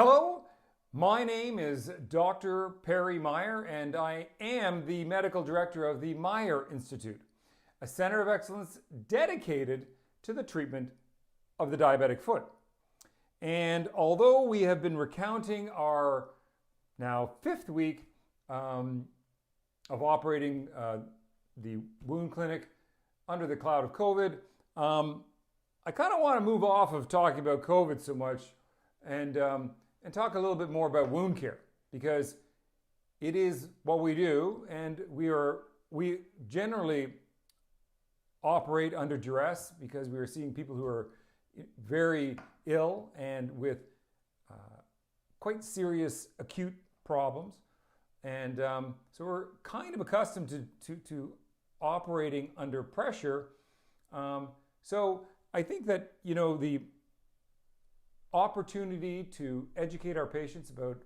Hello, my name is Dr. Perry Meyer, and I am the medical director of the Meyer Institute, a center of excellence dedicated to the treatment of the diabetic foot. And although we have been recounting our now 5th week of operating the wound clinic under the cloud of COVID, I kind of want to move off of talking about COVID so much and talk a little bit more about wound care, because it is what we do, and we generally operate under duress because we are seeing people who are very ill and with quite serious acute problems, and so we're kind of accustomed to operating under pressure. So I think that the opportunity to educate our patients about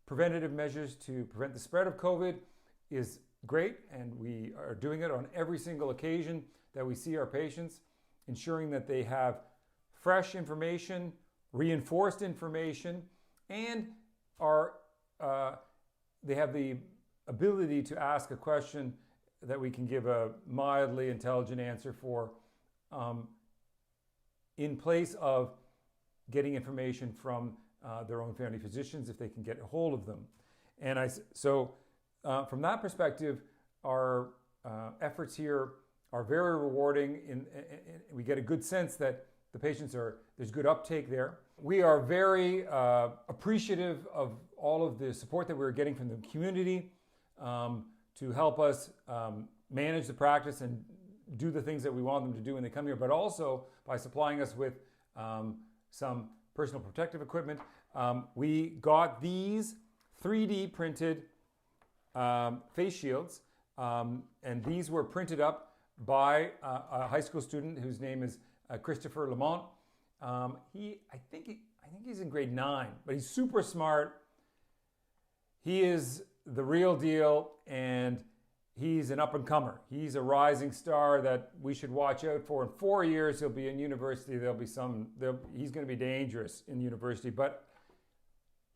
preventative measures to prevent the spread of COVID is great, and we are doing it on every single occasion that we see our patients, ensuring that they have fresh information, reinforced information, and they have the ability to ask a question that we can give a mildly intelligent answer for, in place of getting information from their own family physicians if they can get a hold of them. And from that perspective, our efforts here are very rewarding. We get a good sense that the patients there's good uptake there. We are very appreciative of all of the support that we're getting from the community to help us manage the practice and do the things that we want them to do when they come here, but also by supplying us with some personal protective equipment. We got these 3D printed face shields, and these were printed up by a high school student whose name is Christopher Lamont. I think he's in grade 9, but he's super smart. He is the real deal, and he's an up-and-comer. He's a rising star that we should watch out for. In 4 years, he'll be in university. He's going to be dangerous in university, but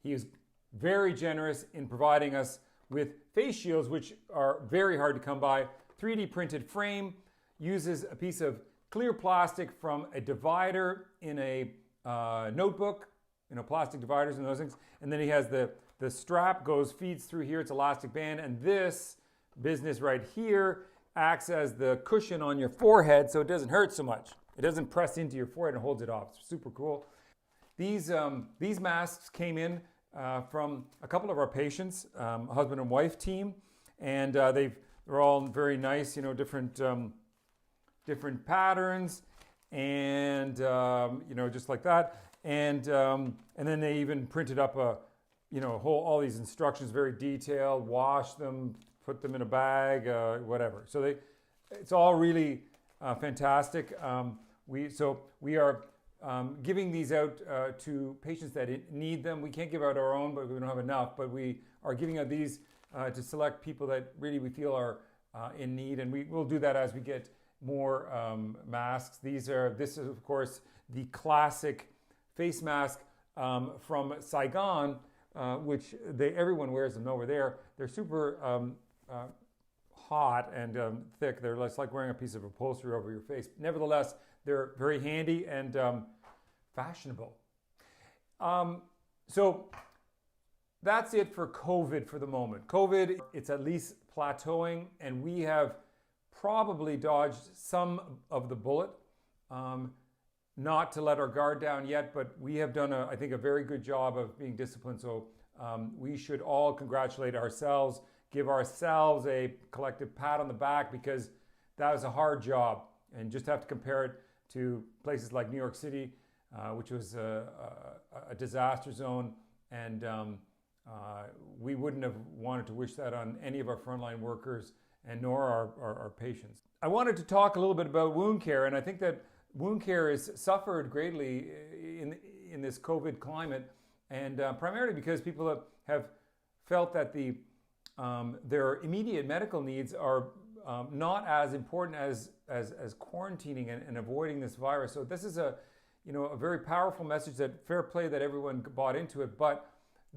he is very generous in providing us with face shields, which are very hard to come by. 3D printed frame, uses a piece of clear plastic from a divider in a notebook, plastic dividers and those things. And then he has the strap feeds through here. It's elastic band, and this business right here acts as the cushion on your forehead, so it doesn't hurt so much. It doesn't press into your forehead and holds it off. It's super cool. These masks came in from a couple of our patients, a husband and wife team, and they're all very nice, different patterns, and just like that. And then they even printed up all these instructions, very detailed. Wash them, put them in a bag, whatever. So it's all really fantastic. We are giving these out to patients that need them. We can't give out our own, but we don't have enough. But we are giving out these to select people that really we feel are in need, and we will do that as we get more masks. This is of course the classic face mask from Saigon, which everyone wears them over there. They're super hot and thick. They're less like wearing a piece of upholstery over your face. Nevertheless, they're very handy and fashionable. So that's it for COVID for the moment. COVID, it's at least plateauing, and we have probably dodged some of the bullet. Not to let our guard down yet, but we have done, I think, a very good job of being disciplined. So we should all congratulate ourselves, give ourselves a collective pat on the back, because that was a hard job. And just have to compare it to places like New York City, which was a disaster zone. And we wouldn't have wanted to wish that on any of our frontline workers, and nor our patients. I wanted to talk a little bit about wound care, and I think that wound care has suffered greatly in this COVID climate, and primarily because people have felt that their immediate medical needs are not as important as quarantining and avoiding this virus. So this is a very powerful message, that fair play, that everyone bought into it, but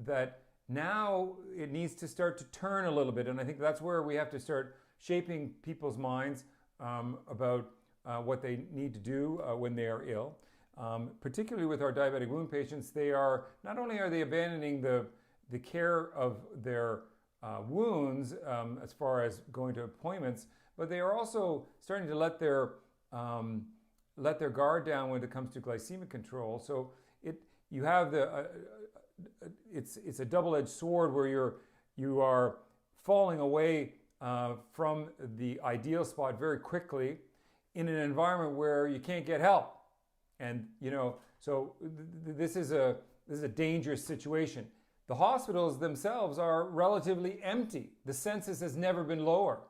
that now it needs to start to turn a little bit. And I think that's where we have to start shaping people's minds about what they need to do when they are ill. Particularly with our diabetic wound patients, not only are they abandoning the care of their wounds as far as going to appointments, but they are also starting to let their guard down when it comes to glycemic control. So you have it's a double-edged sword where you are falling away from the ideal spot very quickly in an environment where you can't get help. And so this is a dangerous situation. The hospitals themselves are relatively empty. The census has never been lower.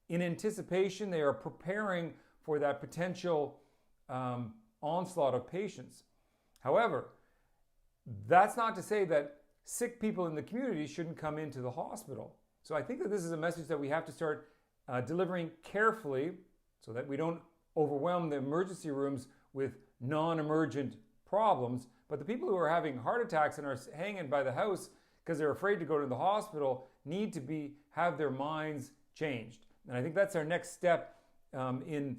In anticipation, they are preparing for that potential onslaught of patients. However, that's not to say that sick people in the community shouldn't come into the hospital. So I think that this is a message that we have to start delivering carefully, so that we don't overwhelm the emergency rooms with non-emergent problems. But the people who are having heart attacks and are hanging by the house because they're afraid to go to the hospital need to have their minds changed. And I think that's our next step in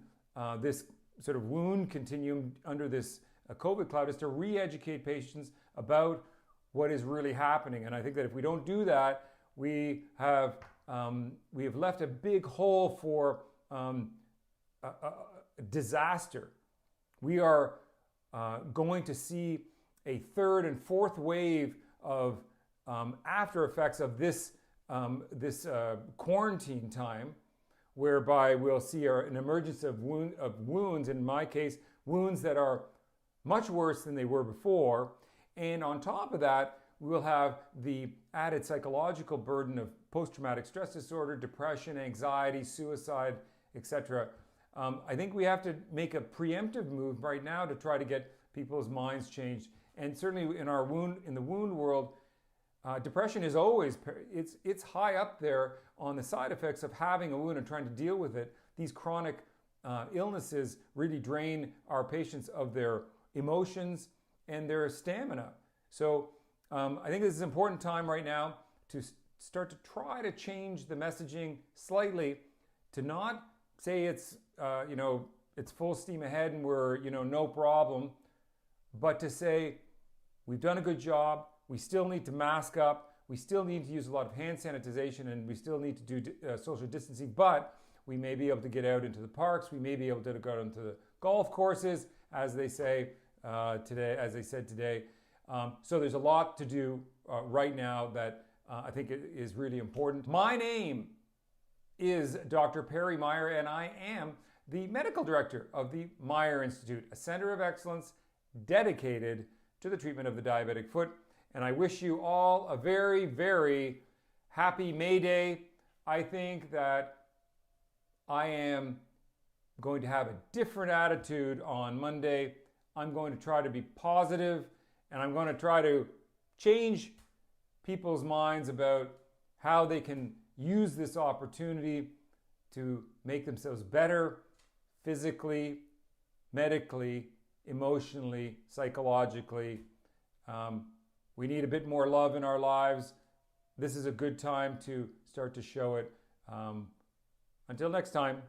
this sort of wound continuum under this COVID cloud, is to re-educate patients about what is really happening. And I think that if we don't do that, we have left a big hole for disaster. We are going to see a third and fourth wave of after effects of this quarantine time, whereby we'll see an emergence of wounds, in my case, wounds that are much worse than they were before. And on top of that, we'll have the added psychological burden of post-traumatic stress disorder, depression, anxiety, suicide, etc. I think we have to make a preemptive move right now to try to get people's minds changed. And certainly in the wound world, depression is always, it's high up there on the side effects of having a wound and trying to deal with it. These chronic illnesses really drain our patients of their emotions and their stamina. So I think this is an important time right now to start to try to change the messaging slightly, to not say it's full steam ahead and we're no problem, but to say we've done a good job. We still need to mask up. We still need to use a lot of hand sanitization, and we still need to do social distancing, but we may be able to get out into the parks. We may be able to go into the golf courses, as they say today, as they said today. So there's a lot to do right now that I think is really important. My name is Dr. Perry Meyer, and I am the medical director of the Meyer Institute, a center of excellence dedicated to the treatment of the diabetic foot. And I wish you all a very, very happy May Day. I think that I am going to have a different attitude on Monday. I'm going to try to be positive, and I'm going to try to change people's minds about how they can use this opportunity to make themselves better physically, medically, emotionally, psychologically. We need a bit more love in our lives. This is a good time to start to show it. Until next time.